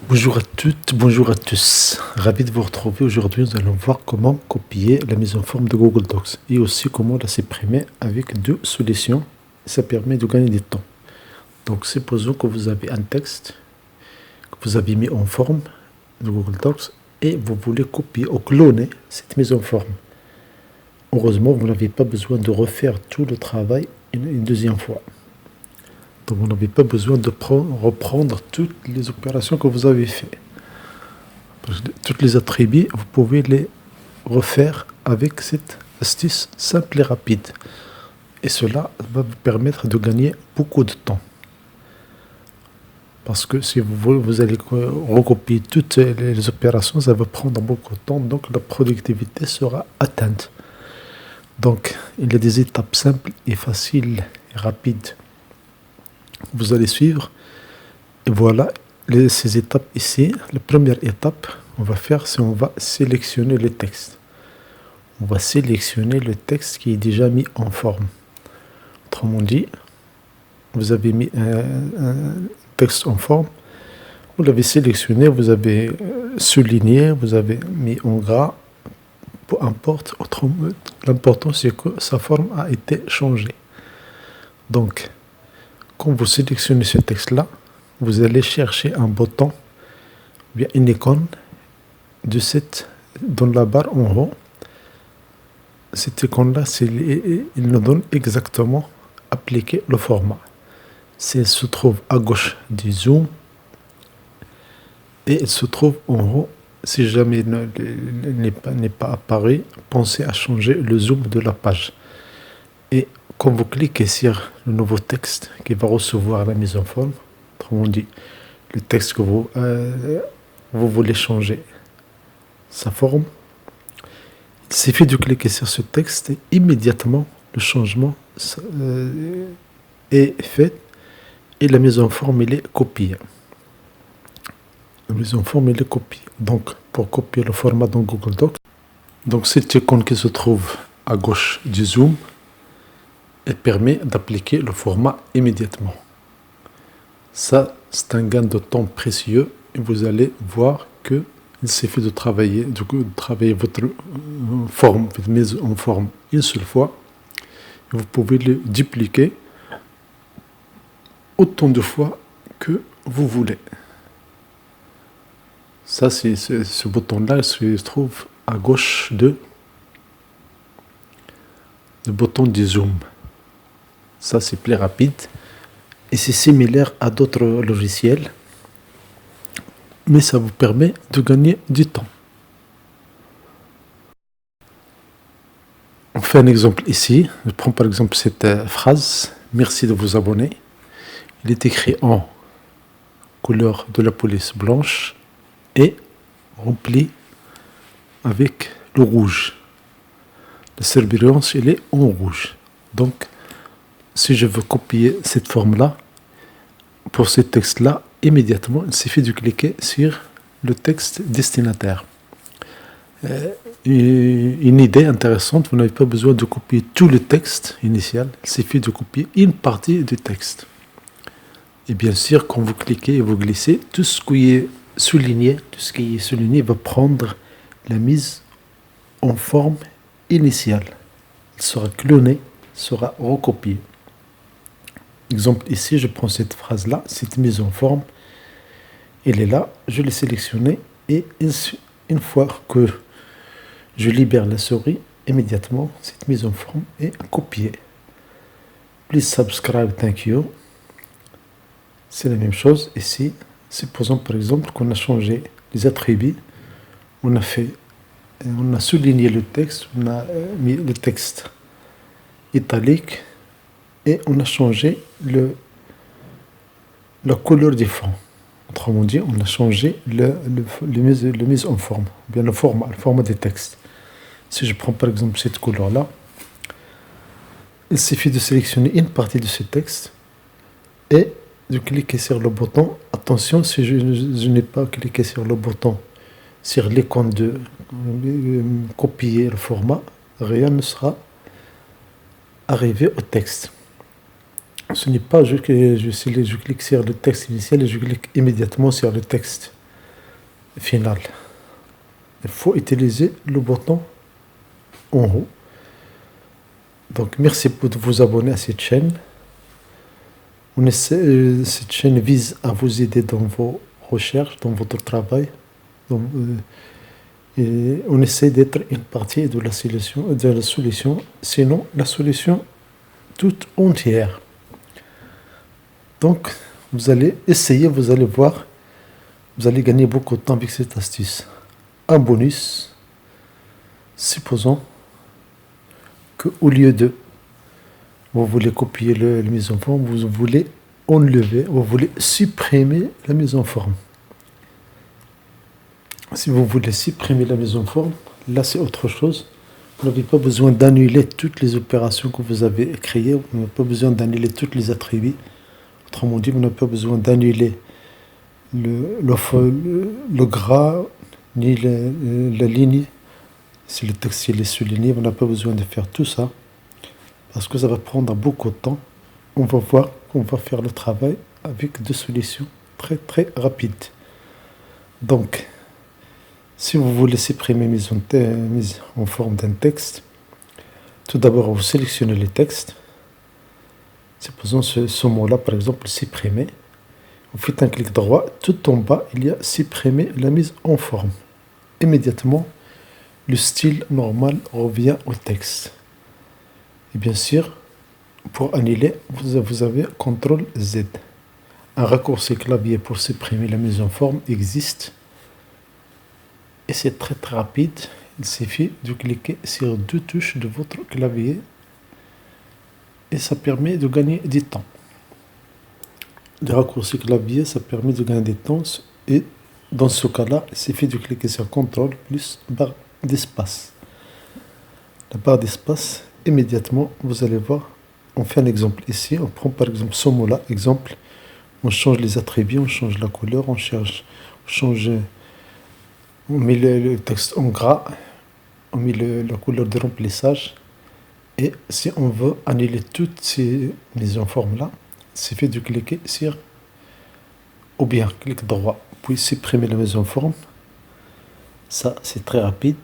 Bonjour à toutes, bonjour à tous. Ravi de vous retrouver. Aujourd'hui, nous allons voir comment copier la mise en forme de Google Docs et aussi comment la supprimer avec deux solutions. Ça permet de gagner du temps. Donc, supposons que vous avez un texte que vous avez mis en forme de Google Docs et vous voulez copier ou cloner cette mise en forme. Heureusement, vous n'avez pas besoin de refaire tout le travail une deuxième fois. Donc, vous n'avez pas besoin de reprendre toutes les opérations que vous avez faites. Toutes les attributs, vous pouvez les refaire avec cette astuce simple et rapide. Et cela va vous permettre de gagner beaucoup de temps. Parce que si vous allez recopier toutes les opérations, ça va prendre beaucoup de temps, donc la productivité sera atteinte. Donc, il y a des étapes simples et faciles et rapides. Vous allez suivre. Et voilà ces étapes ici. La première étape, on va faire, c'est on va sélectionner le texte. On va sélectionner le texte qui est déjà mis en forme. Autrement dit, vous avez mis un texte en forme, vous l'avez sélectionné, vous avez souligné, vous avez mis en gras, peu importe. L'important, c'est que sa forme a été changée. Donc, quand vous sélectionnez ce texte-là, vous allez chercher un bouton, bien une icône dans la barre en haut. Cette icône-là, il nous donne exactement appliquer le format. Elle se trouve à gauche du zoom et elle se trouve en haut. Si jamais n'est pas apparu, pensez à changer le zoom de la page. Et quand vous cliquez sur le nouveau texte qui va recevoir la mise en forme, autrement dit, le texte que vous voulez changer sa forme, il suffit de cliquer sur ce texte et immédiatement le changement est fait et la mise en forme elle est copiée. La mise en forme elle est copiée. Donc pour copier le format dans Google Docs, donc cette icône qui se trouve à gauche du zoom, elle permet d'appliquer le format immédiatement. Ça, c'est un gain de temps précieux et vous allez voir que il suffit de travailler votre forme, votre mise en forme une seule fois. Et vous pouvez le dupliquer autant de fois que vous voulez. Ça, c'est ce bouton-là se trouve à gauche du bouton du zoom. Ça, c'est plus rapide. Et c'est similaire à d'autres logiciels. Mais ça vous permet de gagner du temps. On fait un exemple ici. Je prends par exemple cette phrase. Merci de vous abonner. Il est écrit en couleur de la police blanche et rempli avec le rouge. La surbrillance, elle est en rouge. Donc, si je veux copier cette forme-là, pour ce texte-là, immédiatement, il suffit de cliquer sur le texte destinataire. Une idée intéressante, vous n'avez pas besoin de copier tout le texte initial, il suffit de copier une partie du texte. Et bien sûr, quand vous cliquez et vous glissez, tout ce qui est souligné va prendre la mise en forme initiale. Il sera cloné, sera recopié. Exemple ici, je prends cette phrase-là, cette mise en forme, elle est là, je l'ai sélectionnée et une fois que je libère la souris, immédiatement, cette mise en forme est copiée. Please subscribe, thank you. C'est la même chose ici. Supposons par exemple qu'on a changé les attributs, on a souligné le texte, on a mis le texte italique et on a changé la couleur du fond. Autrement dit, on a changé le mise en forme, bien le format des textes. Si je prends par exemple cette couleur-là, il suffit de sélectionner une partie de ce texte et de cliquer sur le bouton. Attention, si je n'ai pas cliqué sur le bouton, sur l'icône de copier le format, rien ne sera arrivé au texte. Ce n'est pas je clique sur le texte initial et je clique immédiatement sur le texte final. Il faut utiliser le bouton en haut. Donc merci de vous abonner à cette chaîne. Cette chaîne vise à vous aider dans vos recherches, dans votre travail. Et on essaie d'être une partie de la solution, sinon la solution toute entière. Donc, vous allez essayer, vous allez voir, vous allez gagner beaucoup de temps avec cette astuce. Un bonus, supposons qu'au lieu de, vous voulez copier la mise en forme, vous voulez enlever, vous voulez supprimer la mise en forme. Si vous voulez supprimer la mise en forme, là c'est autre chose. Vous n'avez pas besoin d'annuler toutes les opérations que vous avez créées, vous n'avez pas besoin d'annuler tous les attributs. Autrement dit, vous n'avez pas besoin d'annuler le gras ni la ligne. Si le texte est souligné, vous n'avez pas besoin de faire tout ça parce que ça va prendre beaucoup de temps. On va voir qu'on va faire le travail avec deux solutions très très rapides. Donc, si vous voulez supprimer mise en forme d'un texte, tout d'abord vous sélectionnez le texte. Supposons ce mot-là, par exemple, supprimer. Vous faites un clic droit, tout en bas, il y a supprimer la mise en forme. Immédiatement, le style normal revient au texte. Et bien sûr, pour annuler, vous avez CTRL Z. Un raccourci clavier pour supprimer la mise en forme existe. Et c'est très très rapide. Il suffit de cliquer sur deux touches de votre clavier. Et ça permet de gagner du temps. Le raccourci clavier, ça permet de gagner du temps. Et dans ce cas-là, il suffit de cliquer sur CTRL plus barre d'espace. La barre d'espace, immédiatement, vous allez voir. On fait un exemple ici. On prend par exemple ce mot-là, exemple. On change les attributs, on change la couleur, on met le texte en gras, on met la couleur de remplissage. Et si on veut annuler toutes ces mises en forme-là, il suffit de cliquer sur, ou bien clic droit, puis supprimer la mise en forme. Ça, c'est très rapide.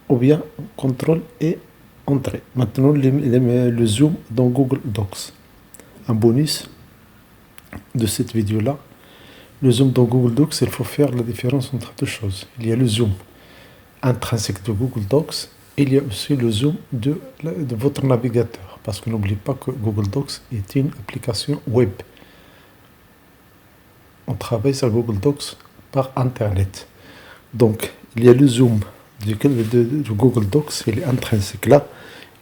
Ou bien CTRL et Entrée. Maintenant, le zoom dans Google Docs. Un bonus de cette vidéo-là. Le zoom dans Google Docs, il faut faire la différence entre deux choses. Il y a le zoom intrinsèque de Google Docs. Il y a aussi le zoom de votre navigateur. Parce que n'oubliez pas que Google Docs est une application web. On travaille sur Google Docs par Internet. Donc, il y a le zoom de Google Docs, il est intrinsèque là.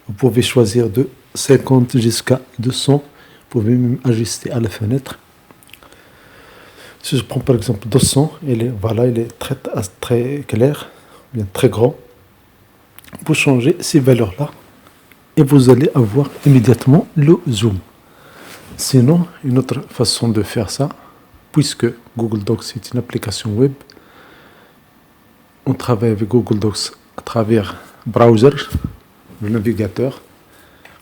Vous pouvez choisir de 50 jusqu'à 200. Vous pouvez même ajuster à la fenêtre. Si je prends par exemple 200, il est très, très clair, bien très grand. Vous changez ces valeurs-là et vous allez avoir immédiatement le zoom. Sinon, une autre façon de faire ça, puisque Google Docs est une application web, on travaille avec Google Docs à travers browser, le navigateur,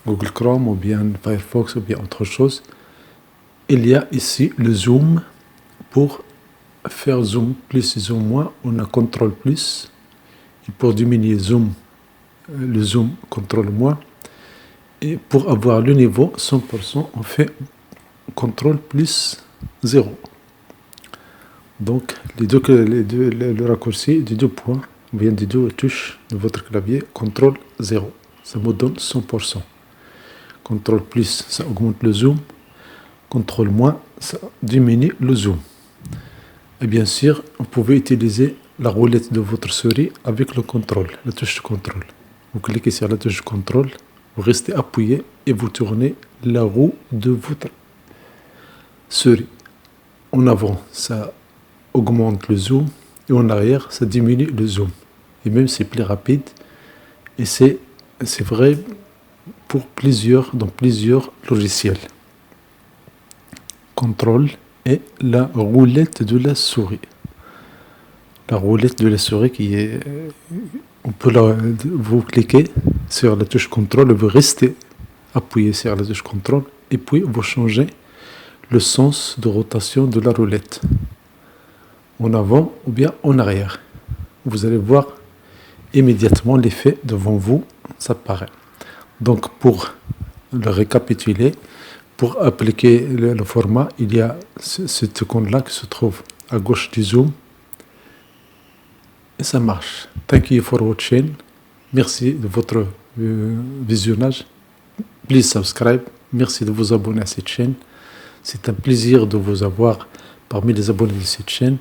Google Chrome ou bien Firefox ou bien autre chose. Il y a ici le zoom. Pour faire zoom plus et zoom moins, on a CTRL plus. Et pour diminuer le zoom, CTRL moins. Et pour avoir le niveau 100%, on fait CTRL plus 0. Donc, le raccourci des deux points, vient des deux touches de votre clavier, CTRL 0. Ça me donne 100%. CTRL plus, ça augmente le zoom. CTRL moins, ça diminue le zoom. Et bien sûr, vous pouvez utiliser la roulette de votre souris avec le contrôle, la touche de contrôle. Vous cliquez sur la touche de contrôle, vous restez appuyé et vous tournez la roue de votre souris. En avant, ça augmente le zoom et en arrière, ça diminue le zoom. Et même c'est plus rapide. Et c'est vrai dans plusieurs logiciels. Contrôle et la roulette de la souris. La roulette de la souris vous cliquez sur la touche contrôle, vous restez appuyé sur la touche contrôle et puis vous changez le sens de rotation de la roulette. en avant ou bien en arrière. Vous allez voir immédiatement l'effet devant vous, ça paraît. Donc pour le récapituler, pour appliquer le format, il y a cette icône-là qui se trouve à gauche du zoom. Et ça marche. Thank you for watching. Merci de votre visionnage. Please subscribe. Merci de vous abonner à cette chaîne. C'est un plaisir de vous avoir parmi les abonnés de cette chaîne.